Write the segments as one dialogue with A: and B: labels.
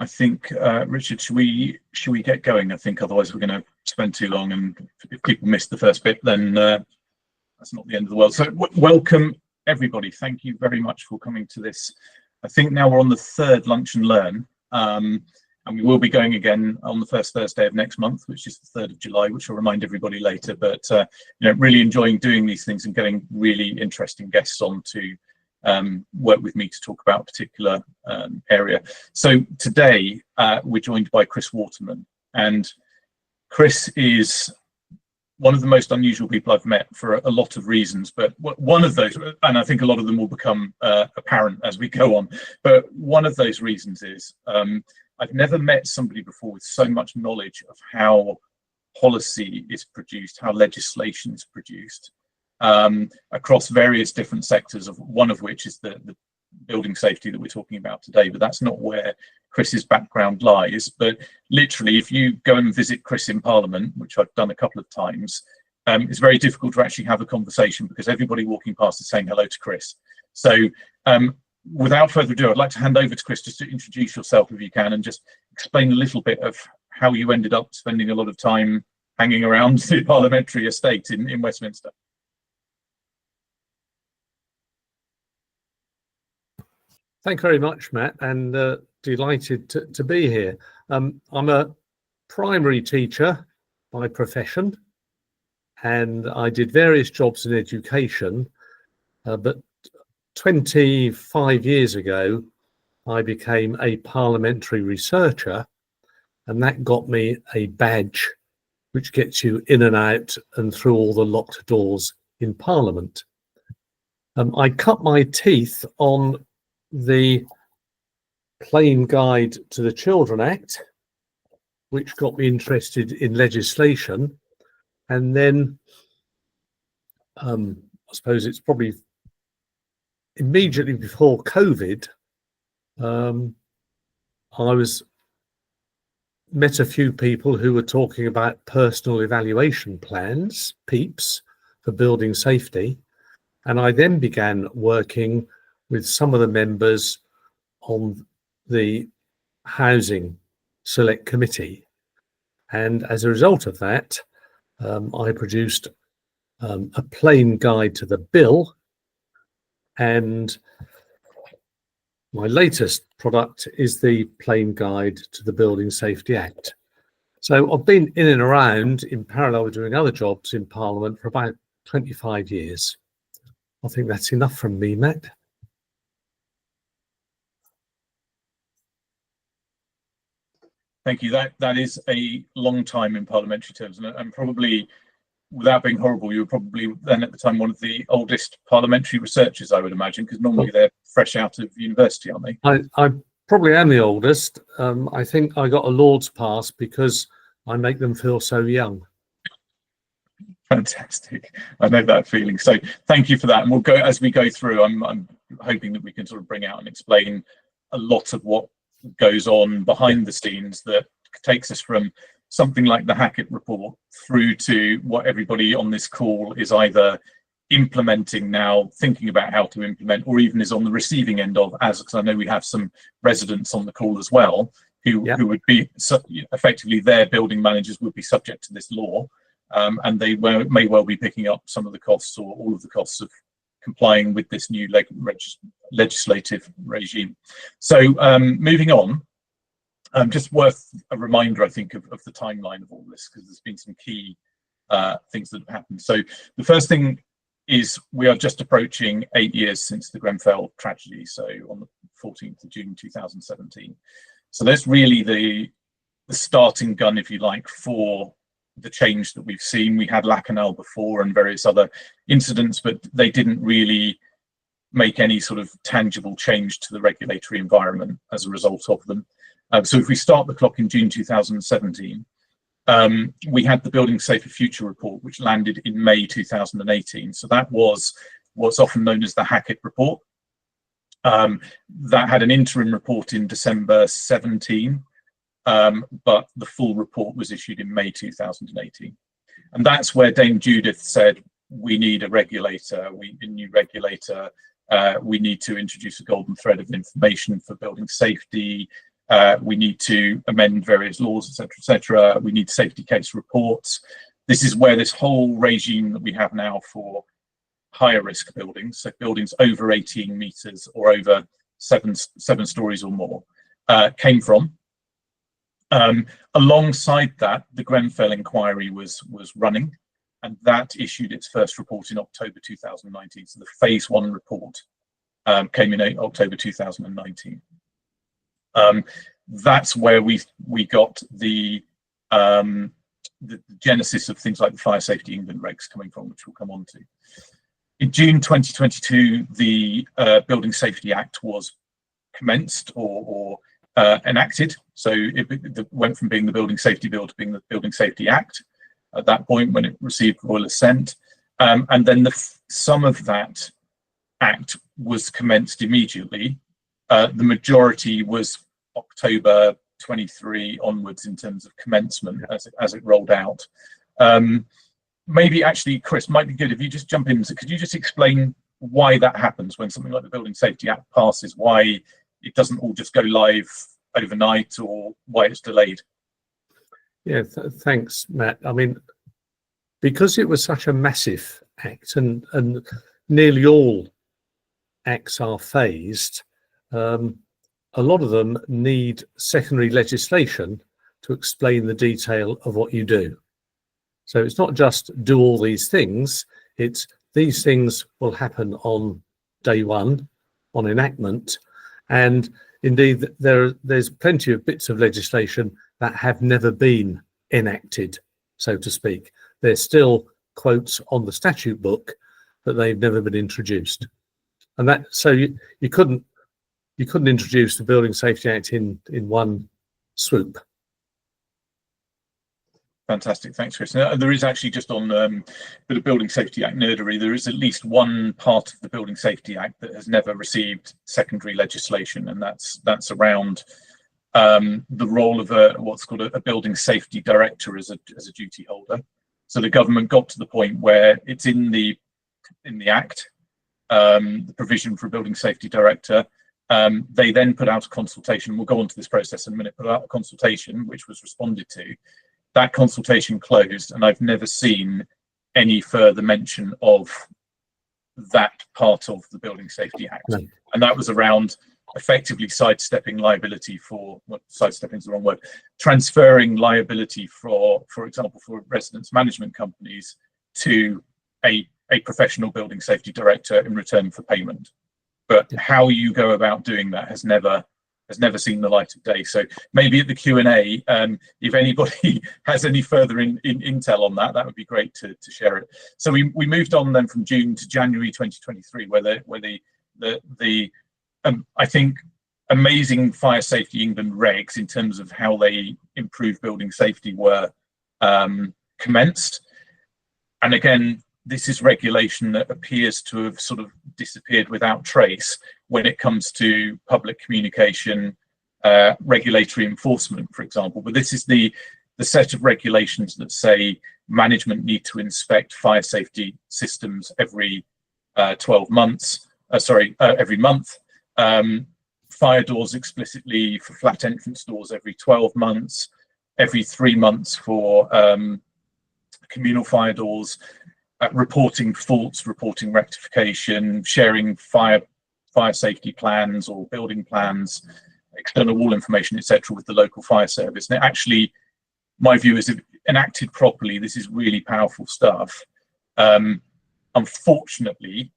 A: I think, Richard, should we get going? I think otherwise we're going to spend too long, and if people miss the first bit, then that's not the end of the world. So welcome everybody. Thank you very much for coming to this. I think now we're on the third Lunch and Learn, and we will be going again on the first Thursday of next month, which is the 3rd of July, which I'll remind everybody later. But really enjoying doing these things and getting really interesting guests on to work with me to talk about a particular area. So today we're joined by Chris Waterman, and Chris is one of the most unusual people I've met for a lot of reasons, but one of those, and I think a lot of them will become apparent as we go on, but one of those reasons is I've never met somebody before with so much knowledge of how policy is produced, how legislation is produced, across various different sectors, of one of which is the building safety that we're talking about today. But that's not where Chris's background lies. But literally, if you go and visit Chris in Parliament, which I've done a couple of times, it's very difficult to actually have a conversation because everybody walking past is saying hello to Chris. So without further ado, I'd like to hand over to Chris just to introduce yourself if you can, and just explain a little bit of how you ended up spending a lot of time hanging around the parliamentary estate in Westminster.
B: Thank you very much, Matt, and delighted to be here. I'm a primary teacher by profession, and I did various jobs in education, but 25 years ago, I became a parliamentary researcher, and that got me a badge which gets you in and out and through all the locked doors in Parliament. I cut my teeth on the Plain Guide to the Children Act, which got me interested in legislation. And then I suppose it's probably immediately before COVID, I met a few people who were talking about personal evaluation plans, PEEPs, for building safety. And I then began working with some of the members on the Housing Select Committee. And as a result of that, I produced a plain guide to the bill, and my latest product is the plain guide to the Building Safety Act. So I've been in and around in parallel with doing other jobs in Parliament for about 25 years. I think that's enough from me, Matt.
A: Thank you. That is a long time in parliamentary terms, and probably, without being horrible, you were probably then at the time one of the oldest parliamentary researchers, I would imagine, because normally they're fresh out of university, aren't they?
B: I probably am the oldest. I think I got a Lord's pass because I make them feel so young.
A: Fantastic. I know that feeling. So thank you for that. And we'll go as we go through. I'm hoping that we can sort of bring out and explain a lot of what goes on behind the scenes that takes us from something like the Hackett report through to what everybody on this call is either implementing now, thinking about how to implement, or even is on the receiving end of, because I know we have some residents on the call as well who would be effectively, their building managers would be subject to this law, and they may well be picking up some of the costs or all of the costs of complying with this new legislative regime. So moving on, just worth a reminder, I think, of the timeline of all this, because there's been some key things that have happened. So the first thing is we are just approaching 8 years since the Grenfell tragedy, so on the 14th of June 2017. So that's really the starting gun, if you like, for the change that we've seen. We had Lacanal before and various other incidents, but they didn't really make any sort of tangible change to the regulatory environment as a result of them. So if we start the clock in June 2017, we had the Building Safer Future report, which landed in May 2018. So that was what's often known as the Hackett report. That had an interim report in December 17, but the full report was issued in May 2018. And that's where Dame Judith said, we need a regulator, a new regulator, we need to introduce a golden thread of information for building safety. We need to amend various laws, etc., etc. We need safety case reports. This is where this whole regime that we have now for higher risk buildings, so buildings over 18 meters or over seven stories or more, came from. Alongside that, the Grenfell inquiry was running, and that issued its first report in October 2019. So the phase 1 report came in October 2019. That's where we got the genesis of things like the Fire Safety England regs coming from, which we'll come on to. In June 2022, the Building Safety Act was commenced or enacted. So it went from being the Building Safety Bill to being the Building Safety Act at that point when it received royal assent. And then some of that act was commenced immediately. The majority was October 23 onwards in terms of commencement as it rolled out. Maybe actually, Chris, might be good if you just jump in. So could you just explain why that happens when something like the Building Safety Act passes, why it doesn't all just go live overnight or why it's delayed?
B: Yeah, thanks, Matt. I mean, because it was such a massive act and nearly all acts are phased, a lot of them need secondary legislation to explain the detail of what you do. So it's not just do all these things, it's these things will happen on day one, on enactment. And indeed, there's plenty of bits of legislation that have never been enacted, so to speak. They're still quotes on the statute book, but they've never been introduced. And that, so you couldn't introduce the Building Safety Act in one swoop.
A: Fantastic, thanks, Chris. Now, there is actually just on a bit of Building Safety Act nerdery, there is at least one part of the Building Safety Act that has never received secondary legislation, and that's around the role of what's called a building safety director as a duty holder. So the government got to the point where it's in the Act, the provision for a building safety director. They then put out a consultation. We'll go on to this process in a minute. Put out a consultation, which was responded to. That consultation closed, and I've never seen any further mention of that part of the Building Safety Act. No. And that was around effectively sidestepping liability for, well, sidestepping is the wrong word, transferring liability for example, for residence management companies to a professional building safety director in return for payment. But how you go about doing that has never seen the light of day. So maybe at the Q&A, if anybody has any further intel on that, that would be great to share it. So we moved on then from June to January 2023, where the I think amazing Fire Safety England regs in terms of how they improve building safety were commenced. And again, this is regulation that appears to have sort of disappeared without trace when it comes to public communication, regulatory enforcement, for example. But this is the set of regulations that say management need to inspect fire safety systems every 12 months, every month. Fire doors explicitly for flat entrance doors every 12 months, every 3 months for communal fire doors. Reporting faults, reporting rectification, sharing fire safety plans or building plans, external wall information, etc., with the local fire service. And it actually, my view is, if enacted properly, this is really powerful stuff. Unfortunately,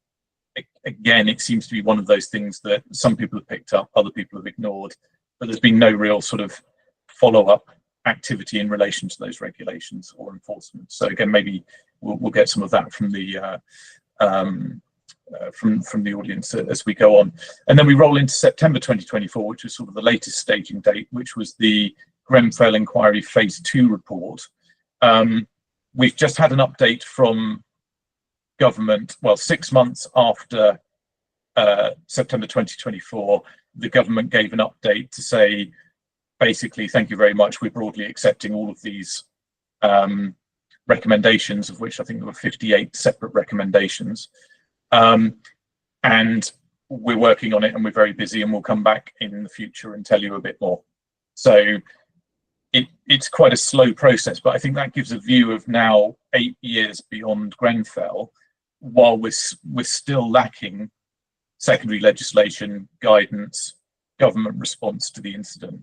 A: again, it seems to be one of those things that some people have picked up, other people have ignored, but there's been no real sort of follow-up activity in relation to those regulations or enforcement. So again, maybe we'll get some of that from the from the audience as we go on. And then we roll into September 2024, which was sort of the latest staging date, which was the Grenfell inquiry phase 2 report. We've just had an update from government, well, 6 months after September 2024, the government gave an update to say, basically, thank you very much, we're broadly accepting all of these recommendations, of which I think there were 58 separate recommendations. And we're working on it and we're very busy, and we'll come back in the future and tell you a bit more. So it's quite a slow process, but I think that gives a view of now 8 years beyond Grenfell, while we're still lacking secondary legislation, guidance, government response to the incident.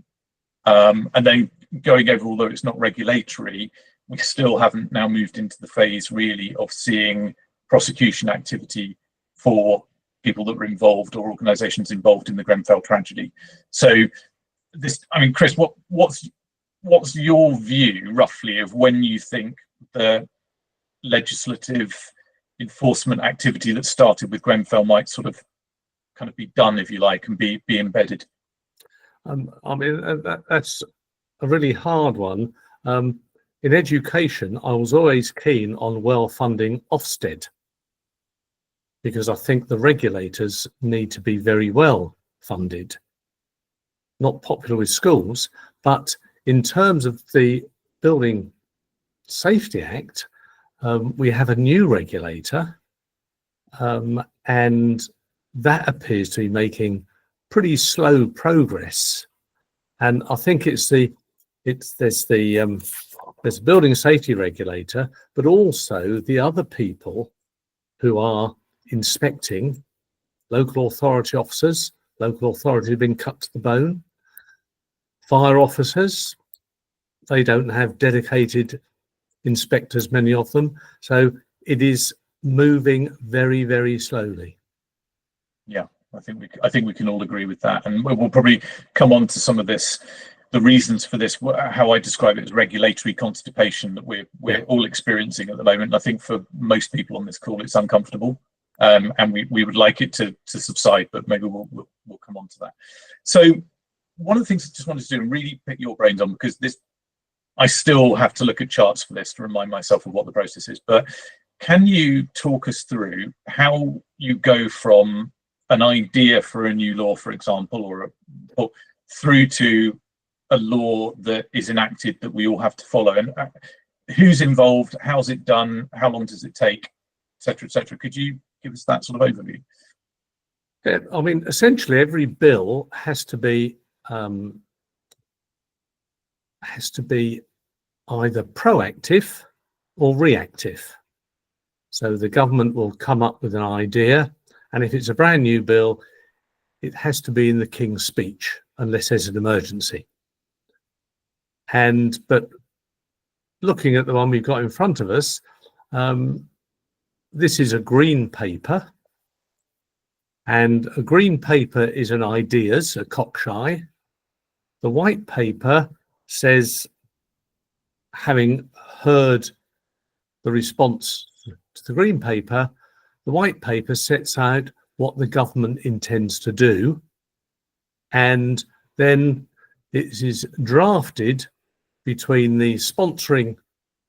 A: And then going over, although it's not regulatory, we still haven't now moved into the phase really of seeing prosecution activity for people that were involved or organisations involved in the Grenfell tragedy. So this, I mean, Chris, what's your view roughly of when you think the legislative enforcement activity that started with Grenfell might sort of kind of be done, if you like, and be embedded?
B: I mean, that's a really hard one. In education, I was always keen on well-funding Ofsted, because I think the regulators need to be very well funded. Not popular with schools, but in terms of the Building Safety Act, we have a new regulator, and that appears to be making pretty slow progress. And I think there's the building safety regulator, but also the other people who are inspecting, local authority officers. Local authority have been cut to the bone. Fire officers, they don't have dedicated inspectors, many of them. So it is moving very, very slowly.
A: Yeah, I think we can all agree with that, and we'll probably come on to some of this, the reasons for this, how I describe it as regulatory constipation that we're all experiencing at the moment. I think for most people on this call, it's uncomfortable, and we would like it to subside, but maybe we'll come on to that. So one of the things I just wanted to do and really pick your brains on, because this, I still have to look at charts for this to remind myself of what the process is, but can you talk us through how you go from an idea for a new law, for example, or through to a law that is enacted that we all have to follow, and who's involved, how's it done, how long does it take, etc., etc.? Could you give us that sort of overview?
B: Yeah, I mean, essentially every bill has to be either proactive or reactive. So the government will come up with an idea, and if it's a brand new bill, it has to be in the King's Speech unless there's an emergency. But looking at the one we've got in front of us, this is a green paper, and a green paper is an ideas, a cockshy. The white paper says, having heard the response to the green paper, the white paper sets out what the government intends to do, and then it is drafted between the sponsoring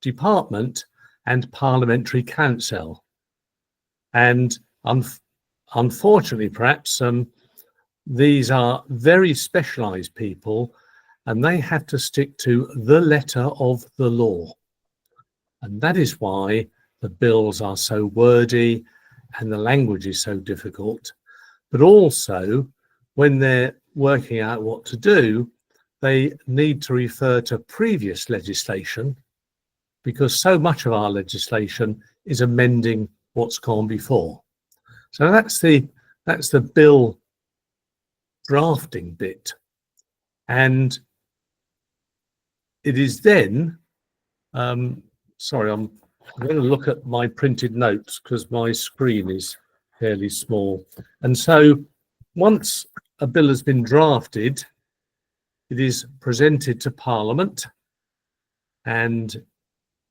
B: department and parliamentary council. And unfortunately, perhaps, these are very specialised people, and they have to stick to the letter of the law. And that is why the bills are so wordy and the language is so difficult. But also, when they're working out what to do, they need to refer to previous legislation, because so much of our legislation is amending what's gone before. So that's the bill drafting bit. And it is then, sorry, I'm going to look at my printed notes because my screen is fairly small. And so once a bill has been drafted, it is presented to Parliament, and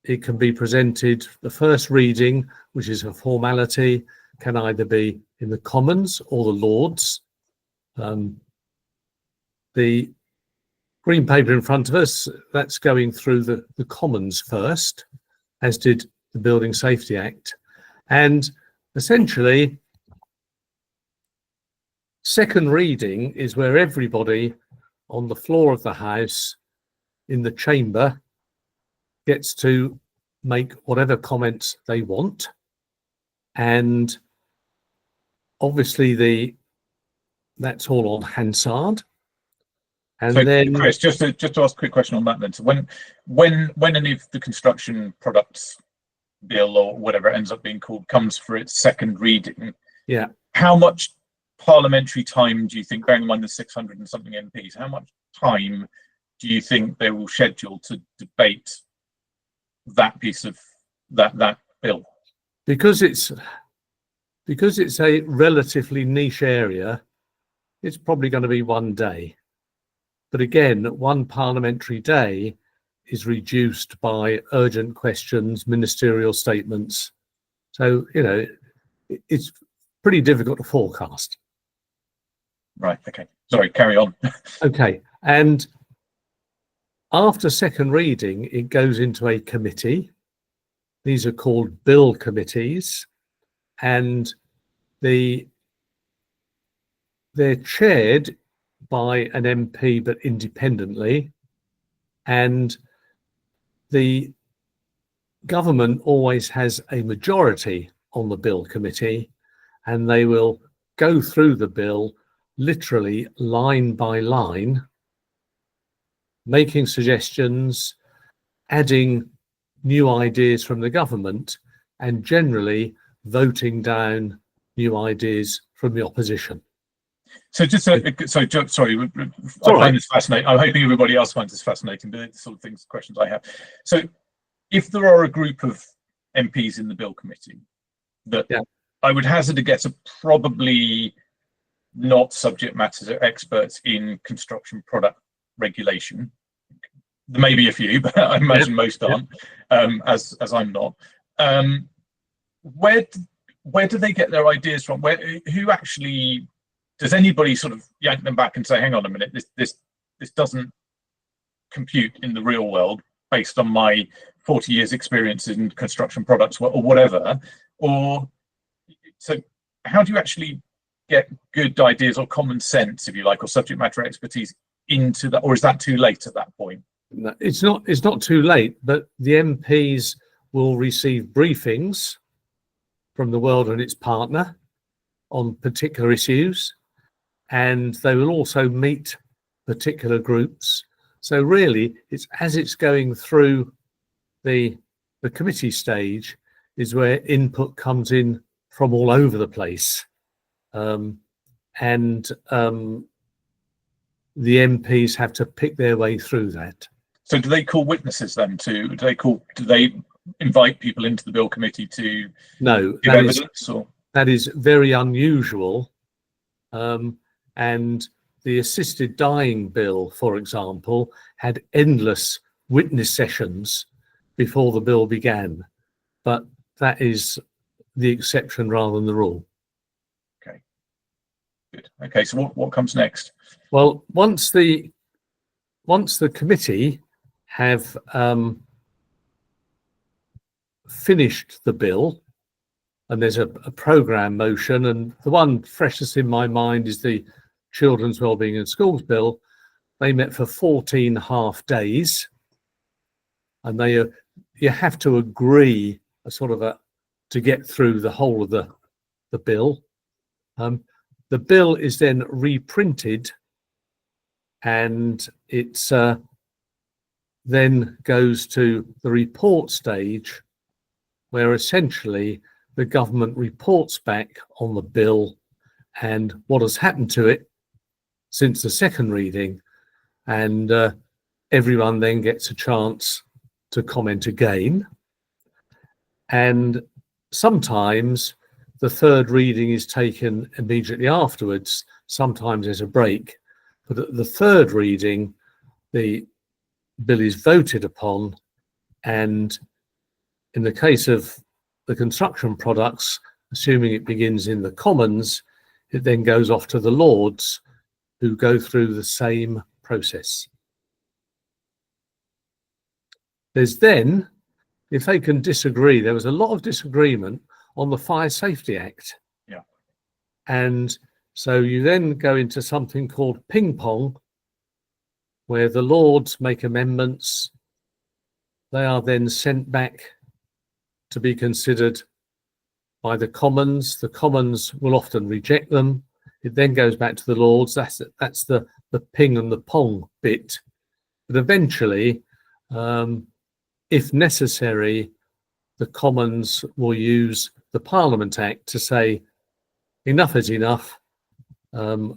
B: it can be presented, the first reading, which is a formality, can either be in the Commons or the Lords. The green paper in front of us, that's going through the Commons first, as did the Building Safety Act. And essentially, second reading is where everybody on the floor of the House, in the chamber, gets to make whatever comments they want. And obviously that's all on Hansard. And
A: So,
B: then,
A: Chris, just to ask a quick question on that then. So when any of the construction products bill or whatever it ends up being called comes for its second reading,
B: yeah,
A: how much parliamentary time do you think, bearing in mind the 600 and something MPs, how much time do you think they will schedule to debate that piece of that bill?
B: because it's a relatively niche area, it's probably going to be one day. But again, one parliamentary day is reduced by urgent questions, ministerial statements. So, it's pretty difficult to forecast.
A: Right, okay. Sorry, carry on.
B: Okay, and after second reading, it goes into a committee. These are called bill committees, and they're chaired by an MP, but independently, and the government always has a majority on the bill committee, and they will go through the bill literally line by line, making suggestions, adding new ideas from the government, and generally voting down new ideas from the opposition.
A: So sorry, I
B: right.
A: find this fascinating. I'm hoping everybody else finds this fascinating, but it's the sort of questions I have. So if there are a group of MPs in the bill committee that I would hazard a guess are probably not subject matter experts in construction product regulation. There may be a few, but I imagine most aren't, as I'm not. Where do they get their ideas from? Who actually, does anybody sort of yank them back and say, hang on a minute, this doesn't compute in the real world based on my 40 years experience in construction products or whatever? Or so how do you actually get good ideas or common sense, if you like, or subject matter expertise into that, or is that too late at that point?
B: No, it's not too late, but the MPs will receive briefings from the world and its partner on particular issues, and they will also meet particular groups. So really, it's as it's going through the committee stage is where input comes in from all over the place, and the MPs have to pick their way through that.
A: So do they call witnesses then do they invite people into the bill committee to give evidence?
B: That is very unusual. And the assisted dying bill, for example, had endless witness sessions before the bill began, but that is the exception rather than the rule.
A: Okay, good. Okay, so what comes next?
B: Well, once the committee have finished the bill, and there's a programme motion, and the one freshest in my mind is the Children's Wellbeing in Schools Bill. They met for 14 half days, and you have to agree to get through the whole of the bill. The bill is then reprinted, and it's then goes to the report stage, where essentially the government reports back on the bill and what has happened to it since the second reading, and everyone then gets a chance to comment again. And sometimes the third reading is taken immediately afterwards. Sometimes there's a break, but at the third reading, the bill is voted upon, and in the case of the construction products, assuming it begins in the Commons, it then goes off to the Lords, who go through the same process. There's then, if they can disagree, there was a lot of disagreement on the Fire Safety Act.
A: Yeah.
B: And so you then go into something called ping pong, where the Lords make amendments. They are then sent back to be considered by the Commons. The Commons will often reject them. It then goes back to the Lords. That's the ping and the pong bit. But eventually, if necessary, the Commons will use the Parliament Act to say enough is enough. The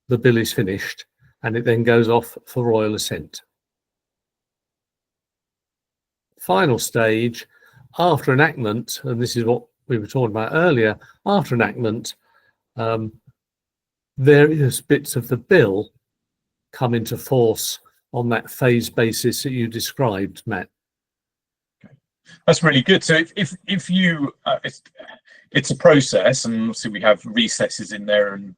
B: bill is finished, and it then goes off for royal assent. Final stage, after enactment, and this is what we were talking about earlier, after enactment, various bits of the bill come into force on that phase basis that you described, Matt.
A: Okay. That's really good. So if you, it's a process, and obviously we have recesses in there and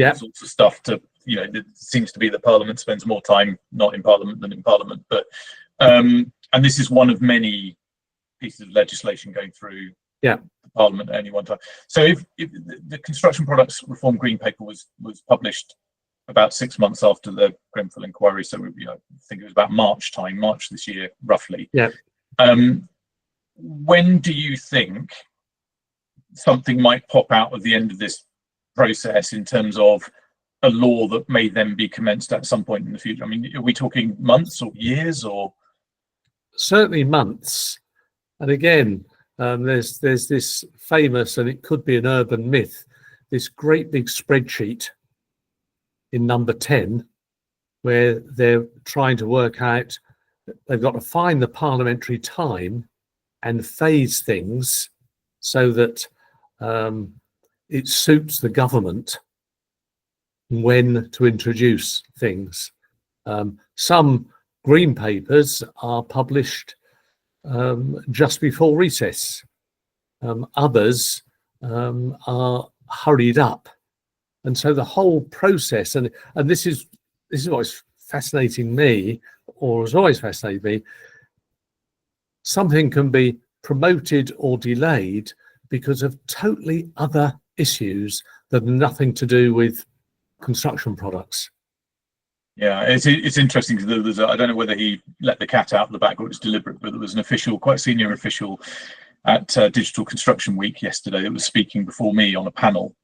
A: all sorts of stuff to, it seems to be that Parliament spends more time not in Parliament than in Parliament, but and this is one of many pieces of legislation going through the Parliament at any one time. So if the Construction Products Reform Green Paper was published about 6 months after the Grenfell inquiry, so I think it was about March this year, roughly. When do you think something might pop out at the end of this process in terms of a law that may then be commenced at some point in the future? I mean, are we talking months or years or?
B: Certainly months. And again, there's this famous, and it could be an urban myth, this great big spreadsheet in number 10, where they're trying to work out, they've got to find the parliamentary time and phase things so that it suits the government when to introduce things. Some green papers are published just before recess. Others are hurried up. And so the whole process, and this is what's fascinating me, or has always fascinated me, something can be promoted or delayed because of totally other issues that have nothing to do with construction products.
A: Yeah, it's interesting because there's I don't know whether he let the cat out of the bag or it was deliberate, but there was an official, quite senior official at Digital Construction Week yesterday that was speaking before me on a panel,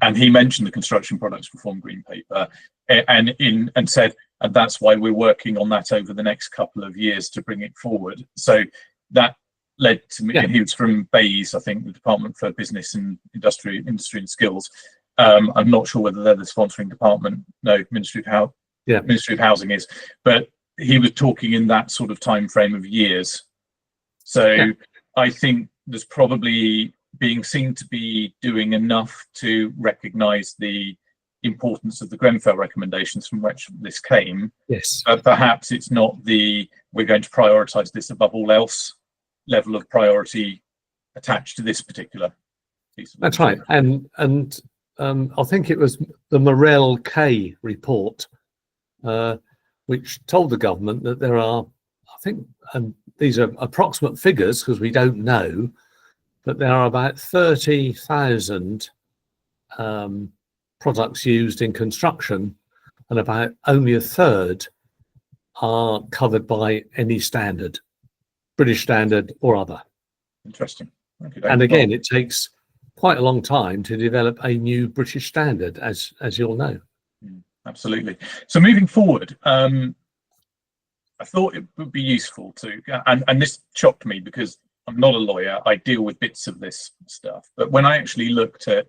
A: and he mentioned the Construction Products Reform Green Paper and said, and that's why we're working on that over the next couple of years to bring it forward. So that led to me, and he was from BEIS, I think, the Department for Business and Industry and Skills. I'm not sure whether they're the sponsoring department. No, Ministry of Housing is, but he was talking in that sort of time frame of years. So I think there's probably being seen to be doing enough to recognise the importance of the Grenfell recommendations from which this came.
B: Yes.
A: Perhaps it's not we're going to prioritise this above all else level of priority attached to this particular piece.
B: That's right. And I think it was the Morel K report, which told the government that there are, I think, and these are approximate figures because we don't know, but there are about 30,000 products used in construction, and about only a third are covered by any standard, British standard or other.
A: Interesting. Okay,
B: and again, it takes quite a long time to develop a new British standard, as you'll know.
A: Absolutely. So moving forward, I thought it would be useful to, and this shocked me because I'm not a lawyer, I deal with bits of this stuff, but when I actually looked at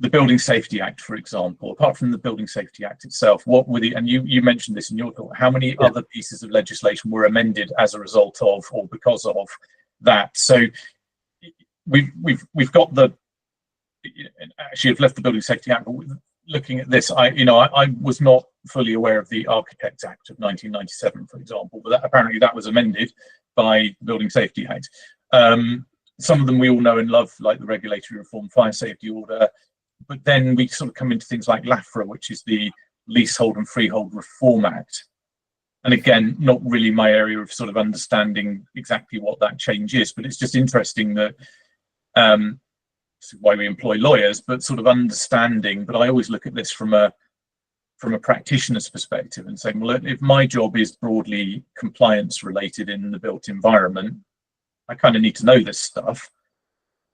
A: the Building Safety Act, for example, apart from the Building Safety Act itself, what were and you mentioned this in your talk, how many other pieces of legislation were amended as a result of or because of that? So we've got actually I've left the Building Safety Act, but looking at this, I was not fully aware of the Architects Act of 1997, for example, but apparently that was amended by the Building Safety Act. Some of them we all know and love, like the Regulatory Reform Fire Safety Order, but then we sort of come into things like LAFRA, which is the Leasehold and Freehold Reform Act. And again, not really my area of sort of understanding exactly what that change is, but it's just interesting that this is why we employ lawyers, but sort of understanding. But I always look at this from a practitioner's perspective and saying, well, if my job is broadly compliance related in the built environment, I kind of need to know this stuff.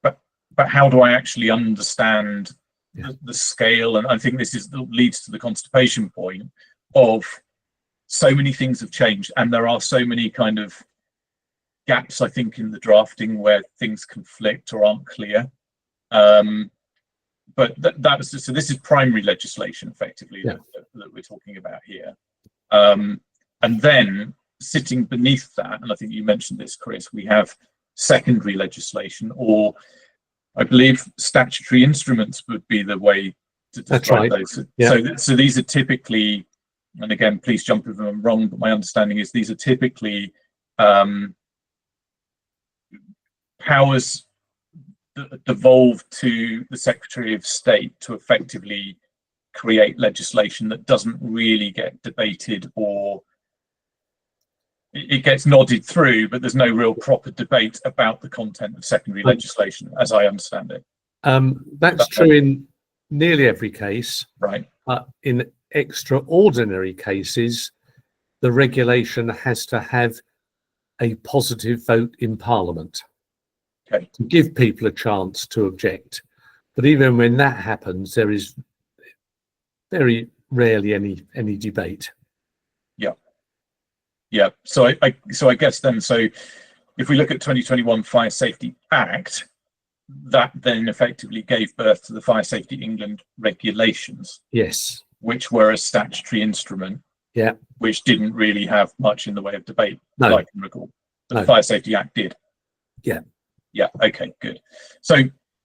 A: But how do I actually understand the scale, and I think this leads to the constipation point of so many things have changed, and there are so many kind of gaps, I think, in the drafting where things conflict or aren't clear. But that was so. This is primary legislation, effectively, that we're talking about here. And then sitting beneath that, and I think you mentioned this, Chris, we have secondary legislation, or I believe statutory instruments would be the way to describe those. So these are typically, and again, please jump if I'm wrong, but my understanding is these are typically powers that devolve to the Secretary of State to effectively create legislation that doesn't really get debated, or it gets nodded through, but there's no real proper debate about the content of secondary legislation, as I understand it.
B: That's true in nearly every case.
A: Right.
B: In extraordinary cases, the regulation has to have a positive vote in Parliament to give people a chance to object. But even when that happens, there is very rarely any debate.
A: Yeah. So I guess then, so if we look at 2021 Fire Safety Act, that then effectively gave birth to the Fire Safety England regulations.
B: Yes.
A: Which were a statutory instrument.
B: Yeah.
A: Which didn't really have much in the way of debate,
B: no.
A: I can recall. But the Fire Safety Act did.
B: Yeah.
A: Yeah. Okay. Good. So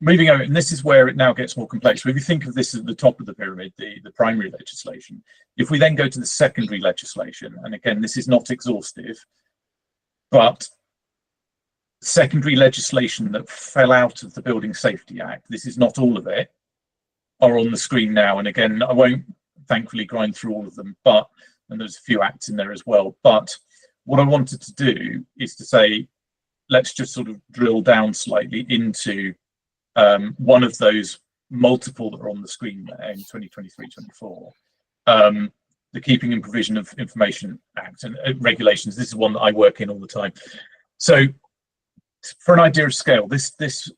A: moving over, and this is where it now gets more complex. So if you think of this at the top of the pyramid, the primary legislation, if we then go to the secondary legislation, and again, this is not exhaustive, but secondary legislation that fell out of the Building Safety Act, this is not all of it, are on the screen now. And again, I won't thankfully grind through all of them, and there's a few acts in there as well. But what I wanted to do is to say, let's just sort of drill down slightly into one of those multiple that are on the screen there in 2023-24, the Keeping and Provision of Information Act and regulations. This is one that I work in all the time. So for an idea of scale, this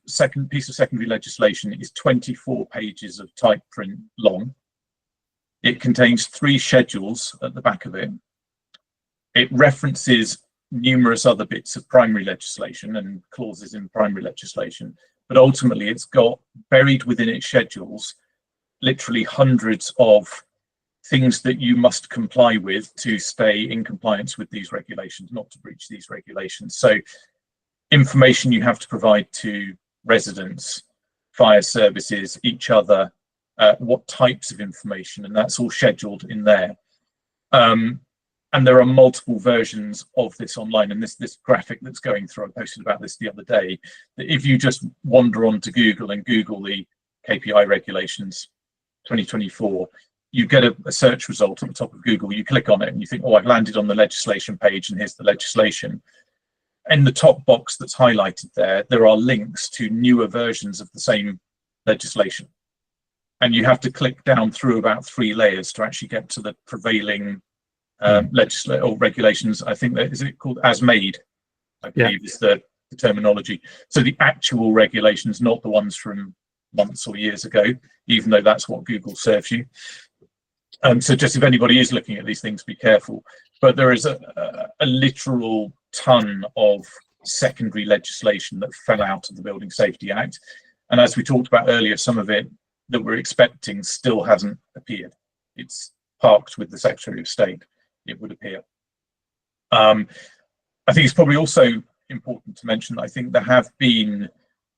A: second piece of secondary legislation is 24 pages of type print long. It contains 3 schedules at the back of it. It references numerous other bits of primary legislation and clauses in primary legislation, but ultimately it's got buried within its schedules literally hundreds of things that you must comply with to stay in compliance with these regulations, not to breach these regulations. So information you have to provide to residents, fire services, each other, what types of information, and that's all scheduled in there. And there are multiple versions of this online, and this graphic that's going through, I posted about this the other day, that if you just wander onto Google and Google the KPI regulations 2024, you get a search result at the top of Google. You click on it and you think, oh, I've landed on the legislation page, and here's the legislation. In the top box that's highlighted there are links to newer versions of the same legislation. And you have to click down through about 3 layers to actually get to the prevailing legislation or regulations. I think is it called as made, I believe is the terminology. So the actual regulations, not the ones from months or years ago, even though that's what Google serves you. So just if anybody is looking at these things, be careful. But there is a literal ton of secondary legislation that fell out of the Building Safety Act. And as we talked about earlier, some of it that we're expecting still hasn't appeared. It's parked with the Secretary of State, it would appear. I think it's probably also important to mention that I think there have been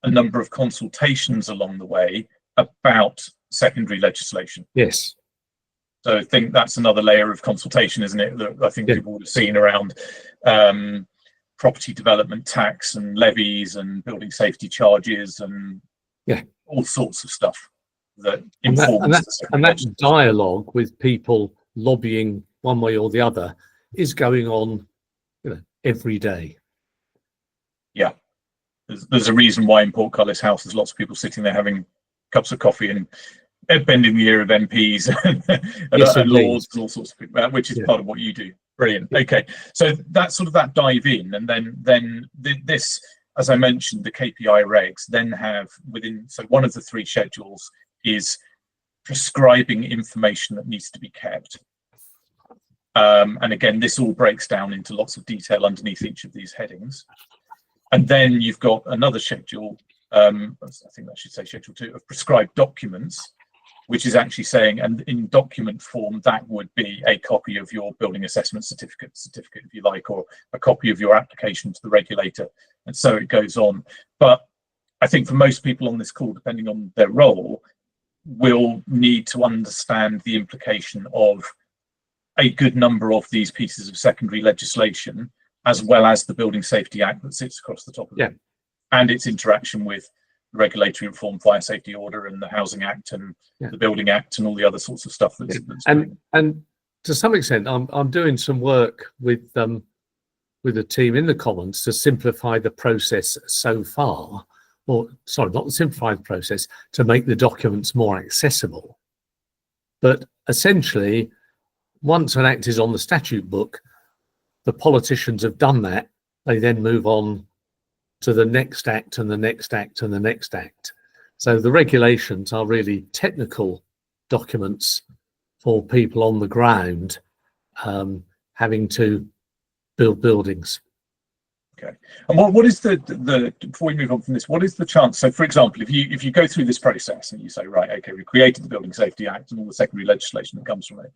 A: a number of consultations along the way about secondary legislation.
B: Yes.
A: So I think that's another layer of consultation, isn't it? That I think people would have seen around property development tax and levies and building safety charges and all sorts of stuff that informs
B: and that dialogue with people lobbying one way or the other is going on, every day.
A: Yeah, there's a reason why in Portcullis House there's lots of people sitting there having cups of coffee and bending the ear of MPs and laws and all sorts of things, which is part of what you do. Brilliant. Okay, so that's sort of that dive in, and then this, as I mentioned, the KPI regs then have within, so one of the 3 schedules is prescribing information that needs to be kept. And again, this all breaks down into lots of detail underneath each of these headings. And then you've got another schedule, I think that should say schedule 2, of prescribed documents, which is actually saying, and in document form, that would be a copy of your building assessment certificate if you like, or a copy of your application to the regulator, and so it goes on. But I think for most people on this call, depending on their role, will need to understand the implication of a good number of these pieces of secondary legislation, as well as the Building Safety Act that sits across the top of it, and its interaction with the Regulatory Reform Fire Safety Order and the Housing Act and the Building Act and all the other sorts of stuff that's
B: and to some extent I'm doing some work with a team in the Commons to simplify the process so far, or sorry, not to simplify the process, to make the documents more accessible. But essentially, once an act is on the statute book, the politicians have done that. They then move on to the next act and the next act and the next act. So the regulations are really technical documents for people on the ground having to build buildings.
A: Okay. And what is the before we move on from this, what is the chance? So for example, if you go through this process and you say, right, okay, we created the Building Safety Act and all the secondary legislation that comes from it,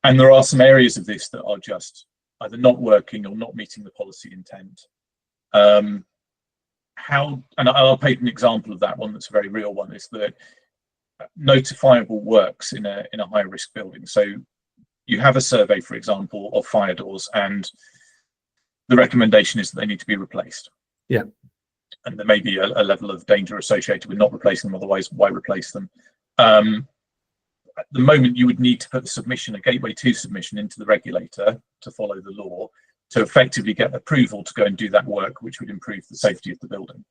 A: and there are some areas of this that are just either not working or not meeting the policy intent. How, and I'll paint an example of that one that's a very real one, is that notifiable works in a high risk building. So you have a survey, for example, of fire doors, and the recommendation is that they need to be replaced.
B: Yeah.
A: And there may be a level of danger associated with not replacing them, otherwise why replace them? At the moment, you would need to put a submission, a gateway 2 submission, into the regulator to follow the law, to effectively get approval to go and do that work, which would improve the safety of the building.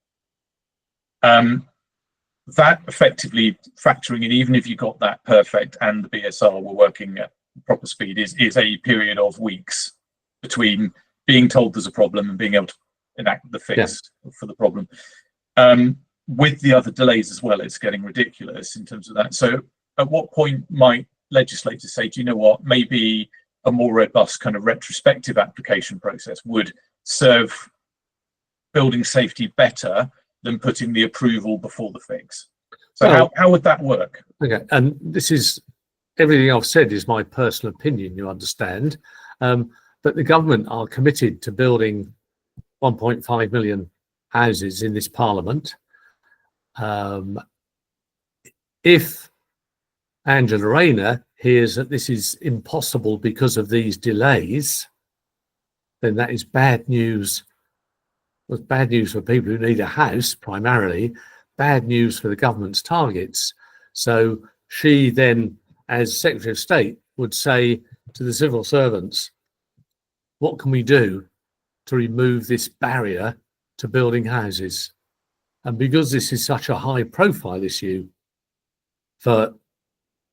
A: That effectively factoring in, even if you got that perfect and the BSR were working at proper speed, is a period of weeks between being told there's a problem and being able to enact the fix for the problem. With the other delays as well, it's getting ridiculous in terms of that. So at what point might legislators say, do you know what, maybe a more robust kind of retrospective application process would serve building safety better than putting the approval before the fix? So how would that work? Okay,
B: and this is, everything I've said is my personal opinion, you understand, but the government are committed to building 1.5 million houses in this parliament. If Angela Rayner hears that this is impossible because of these delays, then that is bad news. Well, it's bad news for people who need a house primarily, bad news for the government's targets. So she then, as Secretary of State, would say to the civil servants, what can we do to remove this barrier to building houses? And because this is such a high profile issue for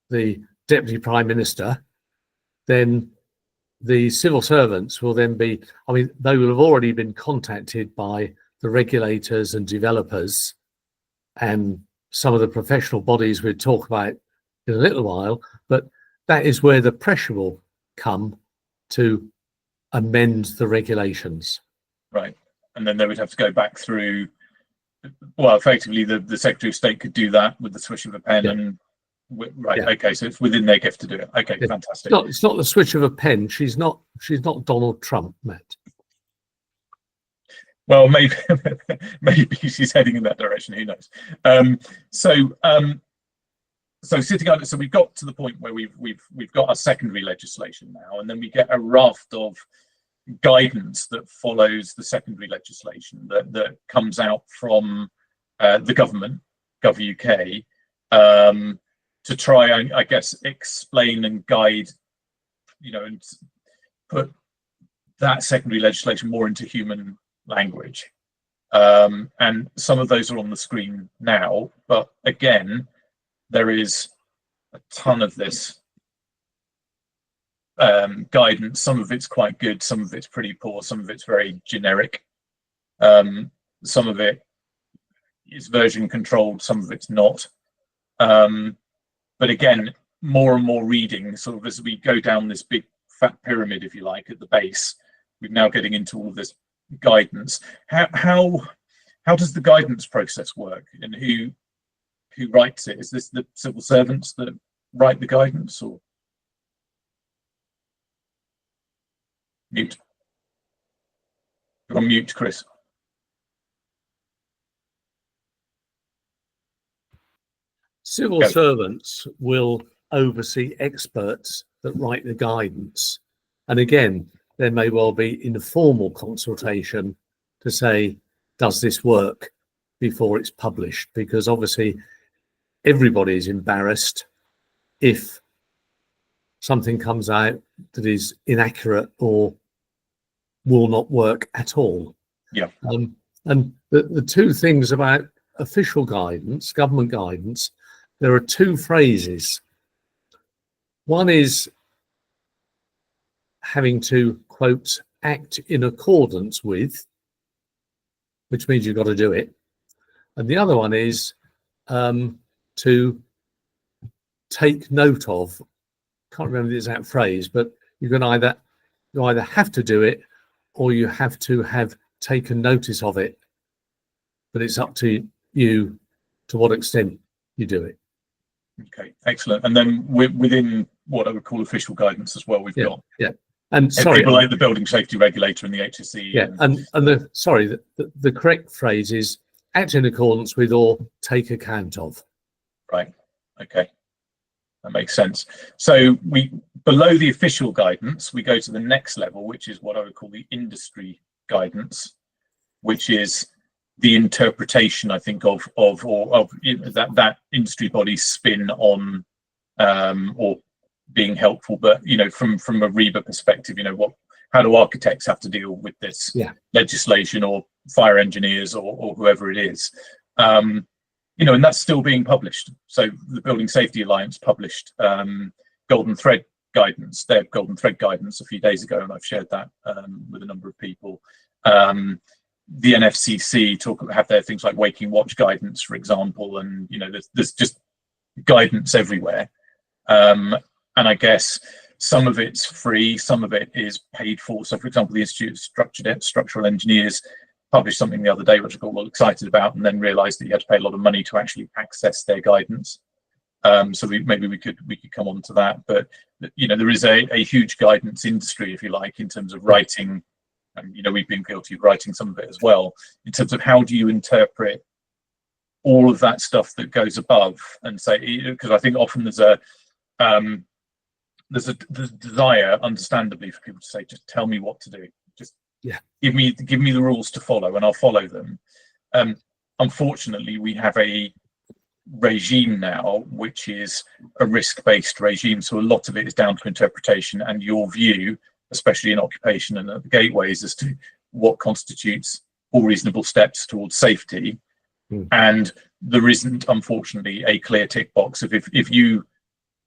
B: the Deputy Prime Minister, then the civil servants will then be, I mean, they will have already been contacted by the regulators and developers and some of the professional bodies we'll talk about in a little while, but that is where the pressure will come to amend the regulations.
A: Right. And then they would have to go back through, well, effectively the Secretary of State could do that with the swish of a pen and okay, so it's within their gift to do it. Okay, fantastic.
B: It's not the switch of a pen. She's not Donald Trump, Matt.
A: Well, maybe she's heading in that direction. Who knows? So sitting on it, so we've got to the point where we've got our secondary legislation now, and then we get a raft of guidance that follows the secondary legislation that comes out from the government, Gov UK, to try, I guess, explain and guide, and put that secondary legislation more into human language. And some of those are on the screen now, but again, there is a ton of this guidance. Some of it's quite good, some of it's pretty poor, some of it's very generic. Some of it is version controlled, some of it's not. But again, more and more reading, sort of as we go down this big fat pyramid, if you like, at the base, we're now getting into all of this guidance. How does the guidance process work, and who writes it? Is this the civil servants that write the guidance, or mute? You're on mute, Chris.
B: Civil servants will oversee experts that write the guidance. And again, there may well be informal consultation to say, does this work, before it's published? Because obviously everybody is embarrassed if something comes out that is inaccurate or will not work at all.
A: Yeah.
B: And the two things about official guidance, government guidance, there are two phrases. One is having to, quote, act in accordance with, which means you've got to do it. And the other one is to take note of. Can't remember the exact phrase, but you either have to do it, or you have to have taken notice of it. But it's up to you to what extent you do it.
A: Okay, excellent. And then within what I would call official guidance as well, we've got
B: and sorry,
A: people like the building safety regulator and the HSE.
B: Yeah, and the correct phrase is act in accordance with or take account of.
A: Right. Okay, that makes sense. So below the official guidance, we go to the next level, which is what I would call the industry guidance, which is the interpretation, I think, of that industry body's spin on or being helpful. But from a REBA perspective, how do architects have to deal with this legislation, or fire engineers, or whoever it is, and that's still being published. So the Building Safety Alliance published Golden Thread guidance, their Golden Thread guidance, a few days ago, and I've shared that with a number of people. The NFCC have their things like Waking Watch guidance, for example, and there's just guidance everywhere. And I guess some of it's free, some of it is paid for. So, for example, the Institute of Structural Engineers published something the other day, which I got all excited about, and then realised that you had to pay a lot of money to actually access their guidance. So maybe we could come on to that. But there is a huge guidance industry, if you like, in terms of writing. And we've been guilty of writing some of it as well, in terms of how do you interpret all of that stuff that goes above, and say, because I think often there's a desire, understandably, for people to say, just tell me what to do, just give me the rules to follow, and I'll follow them. Unfortunately, we have a regime now which is a risk-based regime, so a lot of it is down to interpretation and your view, especially in occupation and at the gateways, as to what constitutes all reasonable steps towards safety. And there isn't, unfortunately, a clear tick box of if you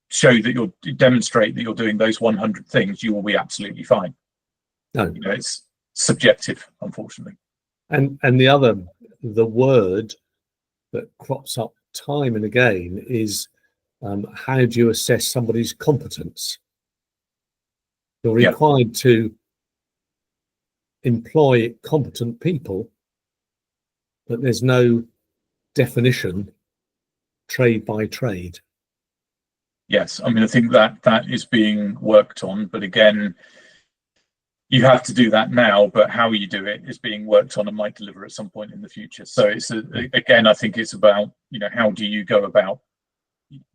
A: show that demonstrate that you're doing those 100 things, you will be absolutely fine. No, it's subjective, unfortunately.
B: And the word that crops up time and again is how do you assess somebody's competence? You're required to employ competent people, but there's no definition trade by trade.
A: Yes, I mean, I think that is being worked on, but again, you have to do that now, but how you do it is being worked on and might deliver at some point in the future. So it's again, I think it's about, how do you go about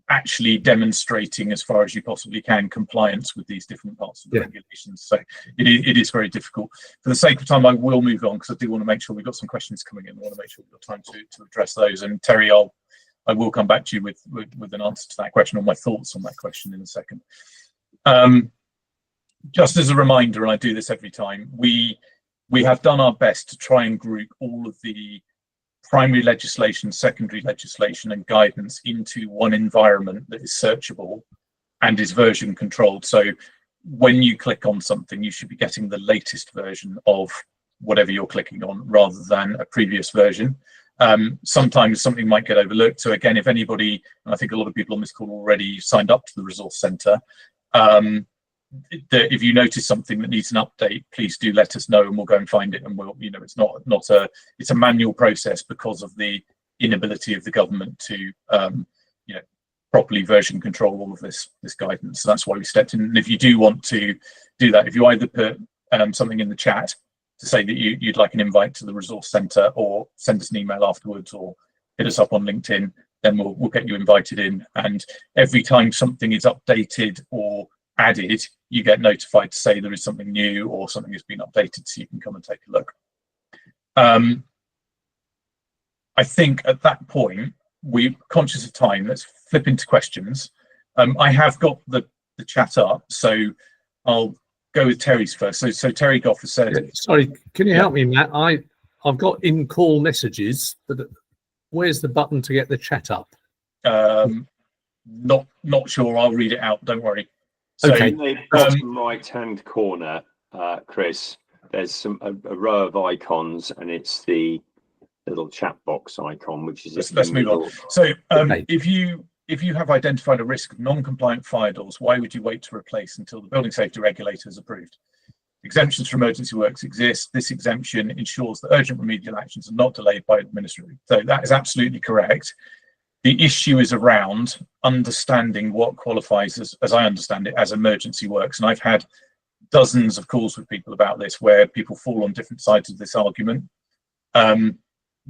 A: actually demonstrating as far as you possibly can compliance with these different parts of the regulations. So it is very difficult. For the sake of time, I will move on, because I do want to make sure we've got some questions coming in. I want to make sure we've got time to address those. And Terry, I will come back to you with an answer to that question, or my thoughts on that question in a second. Just as a reminder, and I do this every time, we have done our best to try and group all of the primary legislation, secondary legislation, and guidance into one environment that is searchable and is version controlled. So when you click on something, you should be getting the latest version of whatever you're clicking on, rather than a previous version. Sometimes something might get overlooked. So again, if anybody, and I think a lot of people on this call already signed up to the resource centre, if you notice something that needs an update, please do let us know, and we'll go and find it. And we'll, it's a manual process because of the inability of the government to, properly version control all of this guidance. So that's why we stepped in. And if you do want to do that, if you either put something in the chat to say that you'd like an invite to the resource centre, or send us an email afterwards, or hit us up on LinkedIn, then we'll get you invited in. And every time something is updated or added, you get notified to say there is something new or something has been updated, so you can come and take a look. I think at that point, we're conscious of time. Let's flip into questions. I have got the chat up, so I'll go with Terry's first. So Terry Goff has said,
B: sorry, can you help me, Matt? I've got in-call messages, but where's the button to get the chat up?
A: Not sure. I'll read it out, don't worry. So,
C: okay. In the bottom right-hand corner, Chris, there's a row of icons, and it's the little chat box icon, which is
A: let's move on. So if you have identified a risk of non-compliant fire doors, why would you wait to replace until the building safety regulator is approved? Exemptions for emergency works exist. This exemption ensures that urgent remedial actions are not delayed by administrative. So that is absolutely correct. The issue is around understanding what qualifies as I understand it, as emergency works. And I've had dozens of calls with people about this, where people fall on different sides of this argument.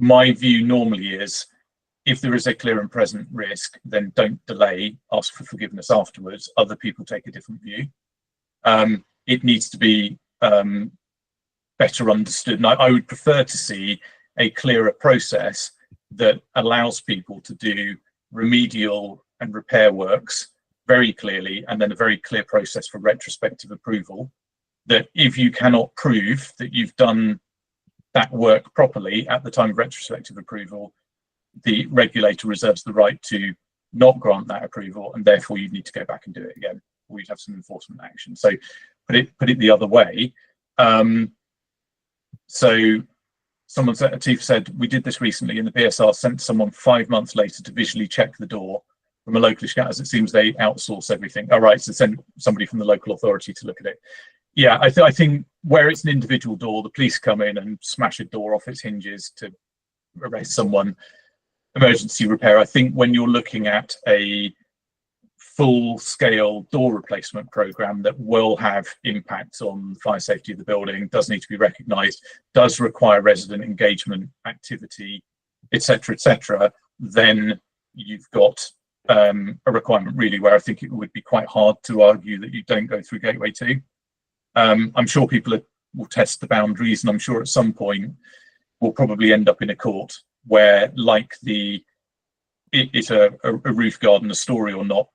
A: My view normally is, if there is a clear and present risk, then don't delay, ask for forgiveness afterwards. Other people take a different view. It needs to be better understood. And I would prefer to see a clearer process that allows people to do remedial and repair works very clearly, and then a very clear process for retrospective approval, that if you cannot prove that you've done that work properly at the time of retrospective approval, the regulator reserves the right to not grant that approval, and therefore you need to go back and do it again, or you'd have some enforcement action. So put it the other way. So someone said, Atif said, we did this recently, and the BSR sent someone 5 months later to visually check the door from a localish gas. It seems they outsource everything. All right, so send somebody from the local authority to look at it. Yeah, I think where it's an individual door, the police come in and smash a door off its hinges to arrest someone. Emergency repair. I think when you're looking at a full-scale door replacement program that will have impacts on the fire safety of the building, does need to be recognised, does require resident engagement, activity, etc., then you've got a requirement really where I think it would be quite hard to argue that you don't go through Gateway 2. I'm sure people will test the boundaries, and I'm sure at some point we'll probably end up in a court where, like it's a roof garden, a story or not,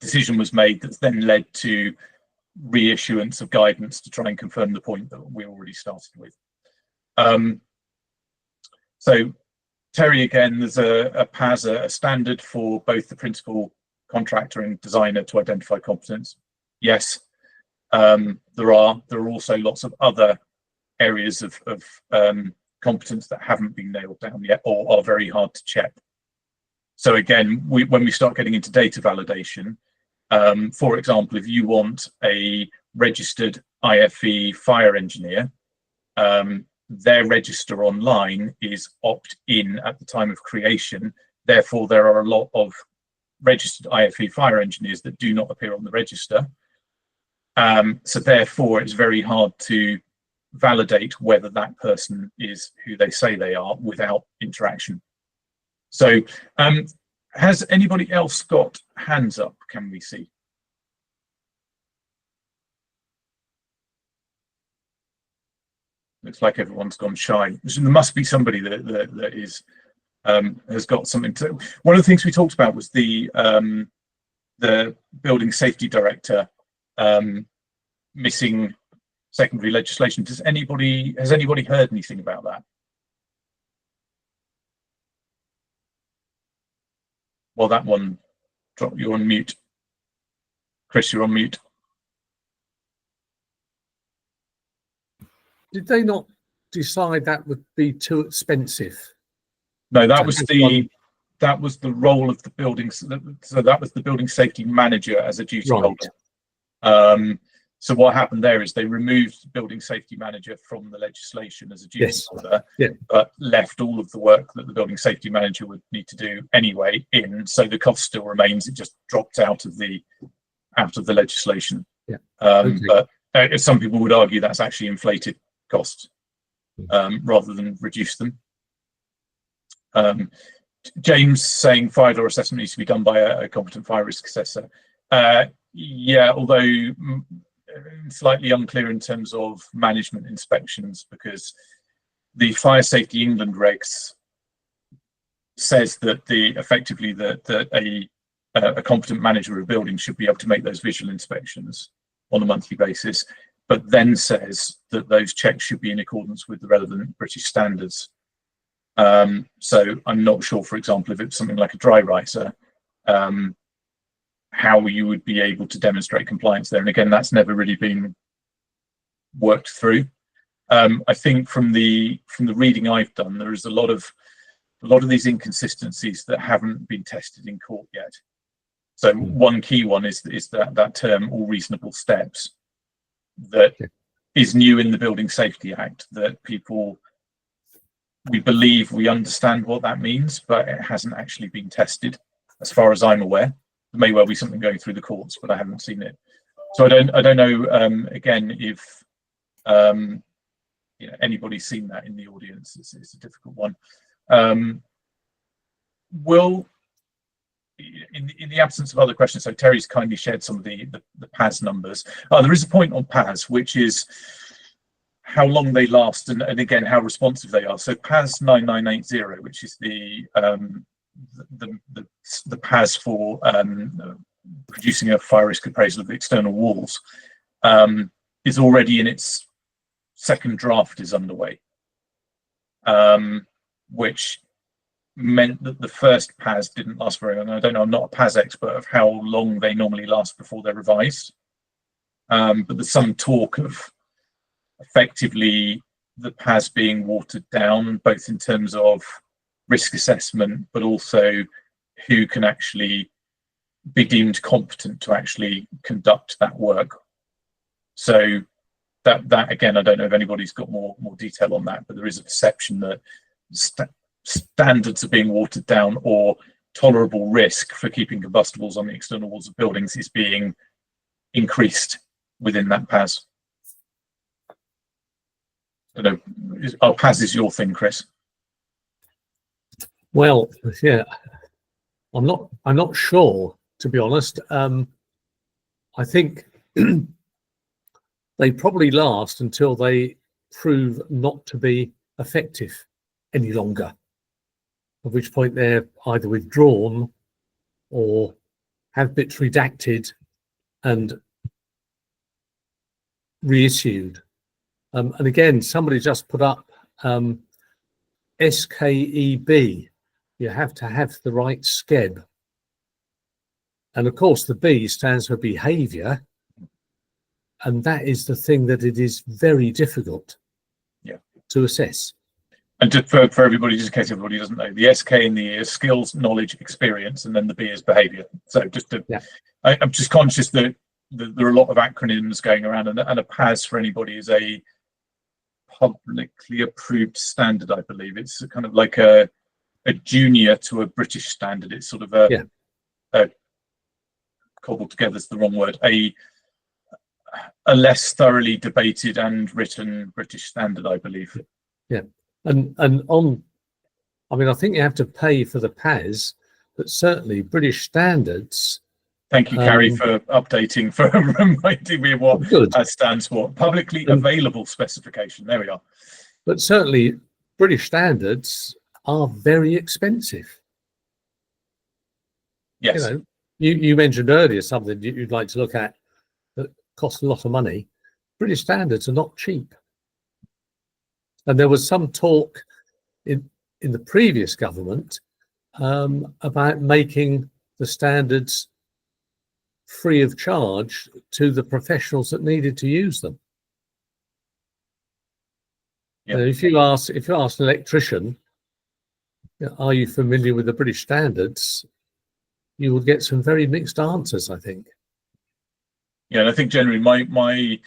A: decision was made that's then led to reissuance of guidance to try and confirm the point that we already started with. So Terry, again, there's a PAS, a standard for both the principal contractor and designer to identify competence. Yes, there are also lots of other areas of competence that haven't been nailed down yet, or are very hard to check. So again, when we start getting into data validation, for example, if you want a registered IFE fire engineer, their register online is opt-in at the time of creation. Therefore, there are a lot of registered IFE fire engineers that do not appear on the register. So therefore, it's very hard to validate whether that person is who they say they are without interaction. So has anybody else got hands up? Can we see? Looks like everyone's gone shy. There must be somebody that is has got something to. One of the things we talked about was the building safety director missing secondary legislation. Has anybody heard anything about that? Well, that one dropped. You're on mute. Chris, you're on mute.
B: Did they not decide that would be too expensive?
A: No, that
B: to
A: was
B: have
A: the
B: one-
A: that was the role of the building. So that was the building safety manager as a duty
B: Right.
A: holder. So what happened there is they removed the building safety manager from the legislation as a duty
B: Yes.
A: holder,
B: Yeah.
A: but left all of the work that the building safety manager would need to do anyway in. So the cost still remains. It just dropped out of the legislation.
B: Yeah.
A: Okay.
B: Okay.
A: But some people would argue that's actually inflated costs rather than reduce them. James saying fire door assessment needs to be done by a competent fire risk assessor. Yeah, although slightly unclear in terms of management inspections, because the Fire Safety England regs says that effectively that a competent manager of a building should be able to make those visual inspections on a monthly basis, but then says that those checks should be in accordance with the relevant British standards. So I'm not sure, for example, if it's something like a dry riser, how you would be able to demonstrate compliance there. And again, that's never really been worked through. I think from the reading I've done, there is a lot of these inconsistencies that haven't been tested in court yet. So one key one is that term, all reasonable steps, that is new in the Building Safety Act, that we believe we understand what that means, but it hasn't actually been tested as far as I'm aware. There may well be something going through the courts, but I haven't seen it. So I don't know, again, if anybody's seen that in the audience. It's a difficult one. In the absence of other questions, so Terry's kindly shared some of the PAS numbers. There is a point on PAS, which is how long they last, and again how responsive they are. So PAS 9980, which is the PAS for producing a fire risk appraisal of the external walls, is already in its second draft, is underway, which meant that the first PAS didn't last very long. I don't know, I'm not a PAS expert of how long they normally last before they're revised, but there's some talk of effectively the PAS being watered down, both in terms of risk assessment, but also who can actually be deemed competent to actually conduct that work. So that again, I don't know if anybody's got more detail on that, but there is a perception that standards are being watered down, or tolerable risk for keeping combustibles on the external walls of buildings is being increased within that PAS. I don't know. PAS is your thing, Chris.
B: Well, yeah, I'm not sure, to be honest. I think they probably last until they prove not to be effective any longer, at which point they're either withdrawn or have bits redacted and reissued. And again, somebody just put up SKEB. You have to have the right SKEB. And of course, the B stands for behaviour. And that is the thing that it is very difficult to assess. And
A: just for everybody, just in case everybody doesn't know, the SK in the E is skills, knowledge, experience, and then the B is behaviour. So I'm just conscious that there are a lot of acronyms going around, and a PAS for anybody is a publicly approved standard, I believe. It's kind of like a junior to a British standard. It's sort of a cobbled together is the wrong word, a less thoroughly debated and written British standard, I believe.
B: Yeah. And on, I mean, I think you have to pay for the PAS, but certainly British standards.
A: Thank you, Carrie, for updating, for reminding me of what that stands for. Publicly available specification. There we are.
B: But certainly British standards are very expensive.
A: Yes.
B: You know, you mentioned earlier something you'd like to look at that costs a lot of money. British standards are not cheap. And there was some talk in the previous government about making the standards free of charge to the professionals that needed to use them.
A: Yeah.
B: If you ask an electrician, are you familiar with the British standards? You will get some very mixed answers, I think.
A: Yeah, and I think generally my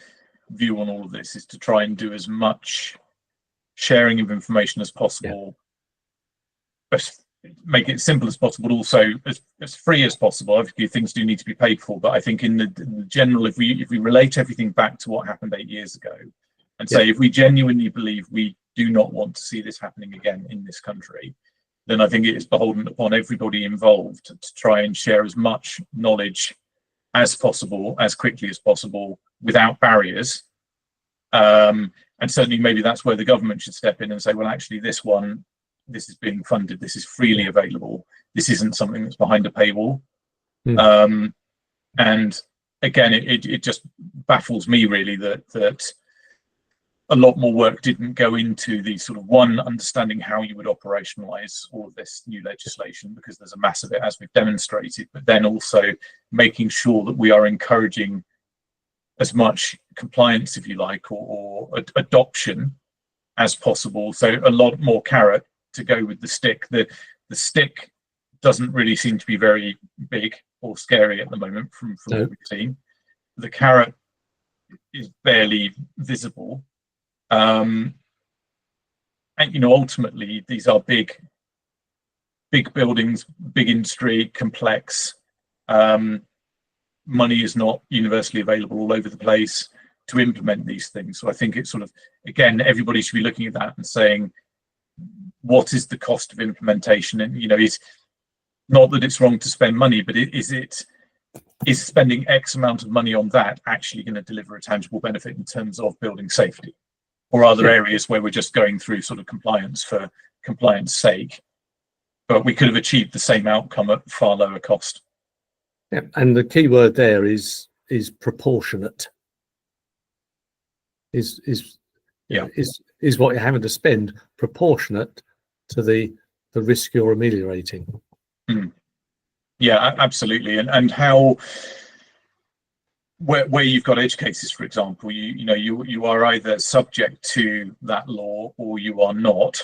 A: view on all of this is to try and do as much sharing of information as possible, make it simple as possible, but also as free as possible. Obviously, things do need to be paid for, but I think in the general, if we relate everything back to what happened 8 years ago, and say if we genuinely believe we do not want to see this happening again in this country, then I think it is beholden upon everybody involved to try and share as much knowledge as possible, as quickly as possible, without barriers. And certainly maybe that's where the government should step in and say, well, actually, this is being funded, this is freely available, this isn't something that's behind a paywall. And again, it just baffles me really that a lot more work didn't go into the sort of understanding how you would operationalize all of this new legislation, because there's a mass of it, as we've demonstrated, but then also making sure that we are encouraging as much compliance, if you like, or adoption as possible. So a lot more carrot to go with the stick. The stick doesn't really seem to be very big or scary at the moment from what we've seen. The carrot is barely visible. And ultimately these are big buildings, big industry, complex. Money is not universally available all over the place to implement these things. So I think it's sort of, again, everybody should be looking at that and saying, what is the cost of implementation? And is not that it's wrong to spend money, but is spending X amount of money on that actually going to deliver a tangible benefit in terms of building safety? Or are there areas where we're just going through sort of compliance for compliance sake, but we could have achieved the same outcome at far lower cost?
B: Yeah, and the key word there is proportionate. Is what you're having to spend proportionate to the risk you're ameliorating.
A: Yeah, absolutely. And how, where you've got edge cases, for example, you are either subject to that law or you are not.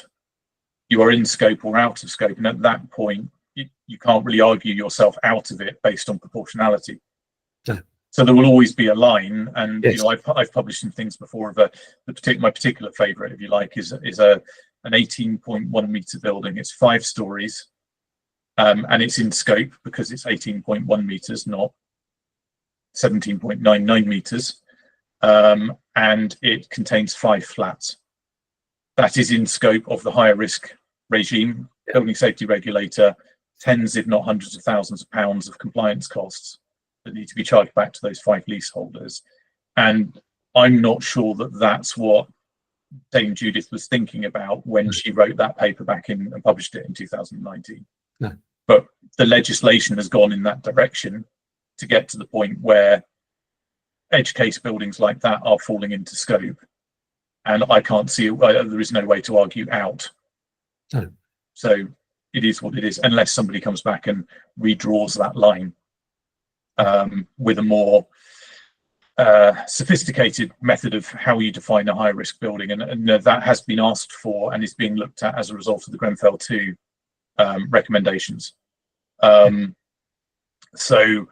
A: You are in scope or out of scope, and at that point you can't really argue yourself out of it based on proportionality.
B: No.
A: So there will always be a line, and
B: yes.
A: I've published some things before of my particular favourite, if you like, is an 18.1 metre building. It's 5 stories, and it's in scope because it's 18.1 metres, not 17.99 metres, and it contains 5 flats. That is in scope of the higher risk regime, building safety regulator, tens if not hundreds of thousands of pounds of compliance costs that need to be charged back to those 5 leaseholders. And I'm not sure that that's what Dame Judith was thinking about when she wrote that paper back in and published it in 2019.
B: No.
A: But the legislation has gone in that direction to get to the point where edge case buildings like that are falling into scope. And I can't see, there is no way to argue out.
B: No.
A: So it is what it is, unless somebody comes back and redraws that line with a more sophisticated method of how you define a high risk building. And that has been asked for and is being looked at as a result of the Grenfell 2 recommendations. So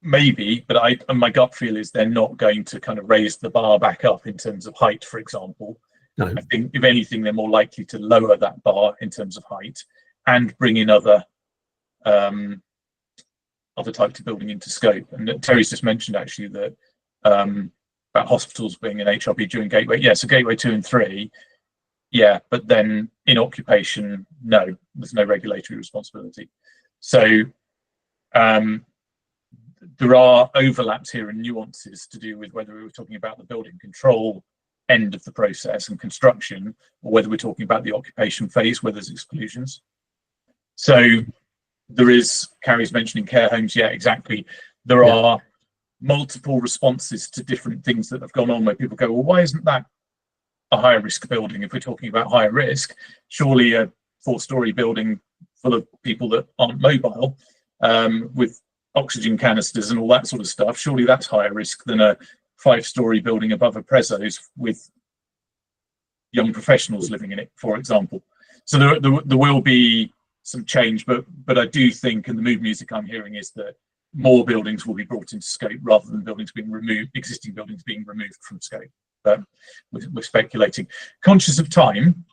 A: maybe, but my gut feel is they're not going to kind of raise the bar back up in terms of height, for example.
B: No.
A: I think if anything, they're more likely to lower that bar in terms of height and bring in other types of building into scope. And Terry's just mentioned actually that about hospitals being an HRP during Gateway. Yeah, so Gateway 2 and 3, yeah, but then in occupation, no, there's no regulatory responsibility. So there are overlaps here and nuances to do with whether we were talking about the building control end of the process and construction, or whether we're talking about the occupation phase where there's exclusions. So there is, Carrie's mentioning care homes, yeah, exactly. There are multiple responses to different things that have gone on where people go, well, why isn't that a higher risk building? If we're talking about higher risk, surely a 4-story building full of people that aren't mobile, with oxygen canisters and all that sort of stuff, surely that's higher risk than a 5-story building above a prezos with young professionals living in it, for example. So there will be some change, but I do think, and the mood music I'm hearing is that more buildings will be brought into scope rather than buildings being removed, existing buildings being removed from scope. We're speculating. Conscious of time,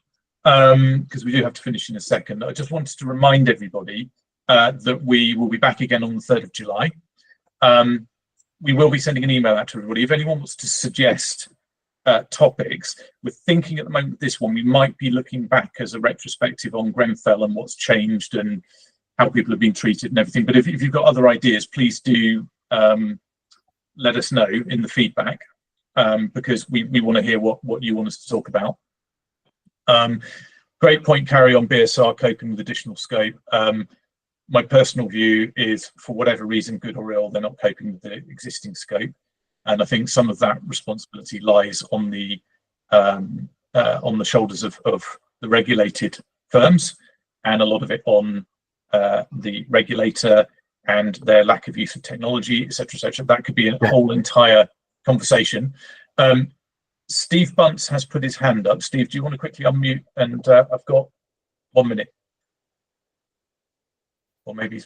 A: because we do have to finish in a second, I just wanted to remind everybody that we will be back again on the 3rd of July. We will be sending an email out to everybody. If anyone wants to suggest topics, we're thinking at the moment this one, we might be looking back as a retrospective on Grenfell and what's changed and how people have been treated and everything. But if you've got other ideas, please do let us know in the feedback, because we want to hear what you want us to talk about. Great point, Carrie, on BSR coping with additional scope. My personal view is, for whatever reason, good or ill, they're not coping with the existing scope. And I think some of that responsibility lies on the shoulders of the regulated firms, and a lot of it on the regulator and their lack of use of technology, etc., etc. That could be a whole entire conversation. Steve Bunce has put his hand up. Steve, do you want to quickly unmute? And I've got 1 minute, or maybe.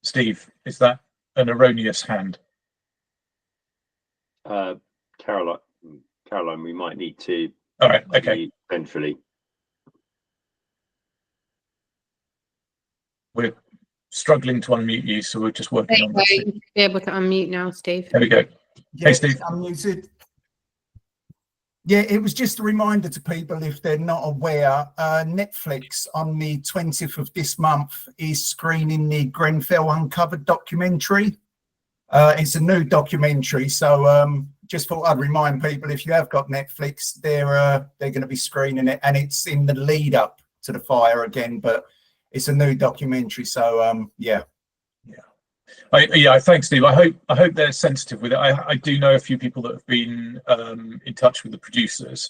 A: Steve, is that an erroneous hand?
C: Caroline, we might need to.
A: All right, okay.
C: Eventually.
A: We're struggling to unmute you, so we're just working on that.
D: You should be able to unmute now, Steve.
A: There we go.
E: Yeah,
A: Hey, Steve.
E: Unmuted. Yeah, it was just a reminder to people, if they're not aware, Netflix on the 20th of this month is screening the Grenfell Uncovered documentary. It's a new documentary, so just thought I'd remind people, if you have got Netflix, they're going to be screening it, and it's in the lead up to the fire again, but it's a new documentary, so yeah.
A: Thanks, Steve. I hope they're sensitive with it. I do know a few people that have been in touch with the producers,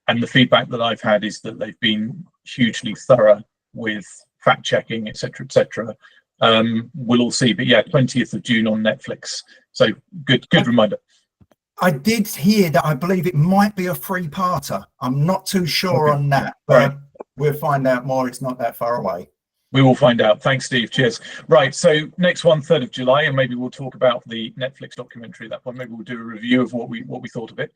A: and the feedback that I've had is that they've been hugely thorough with fact checking, etc., etc. We'll all see, but yeah, 20th of June on Netflix. So good reminder.
E: I did hear that I believe it might be a 3-parter. I'm not too sure on that, but we'll find out more. It's not that far away.
A: We will find out. Thanks, Steve. Cheers. Right, so next one, 3rd of July, and maybe we'll talk about the Netflix documentary at that point. Maybe we'll do a review of what we thought of it.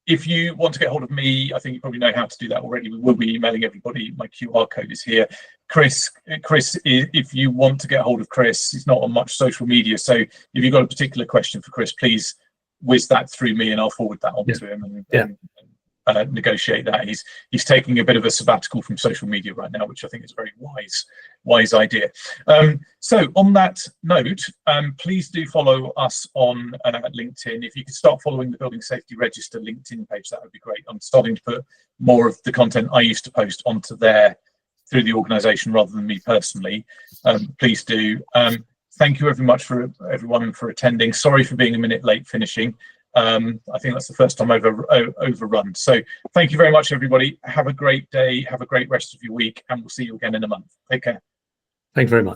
A: If you want to get hold of me, I think you probably know how to do that already. We will be emailing everybody. My QR code is here. Chris, if you want to get hold of Chris, he's not on much social media. So if you've got a particular question for Chris, please whiz that through me and I'll forward that on to him and negotiate that. He's taking a bit of a sabbatical from social media right now, which I think is a very wise idea. So on that note, please do follow us on LinkedIn. If you could start following the Building Safety Register LinkedIn page, that would be great. I'm starting to put more of the content I used to post onto there through the organisation rather than me personally. Please do. Thank you very much for everyone for attending. Sorry for being a minute late finishing. I think that's the first time I've overrun. So thank you very much, everybody. Have a great day. Have a great rest of your week, and we'll see you again in a month. Take care.
B: Thank you very much.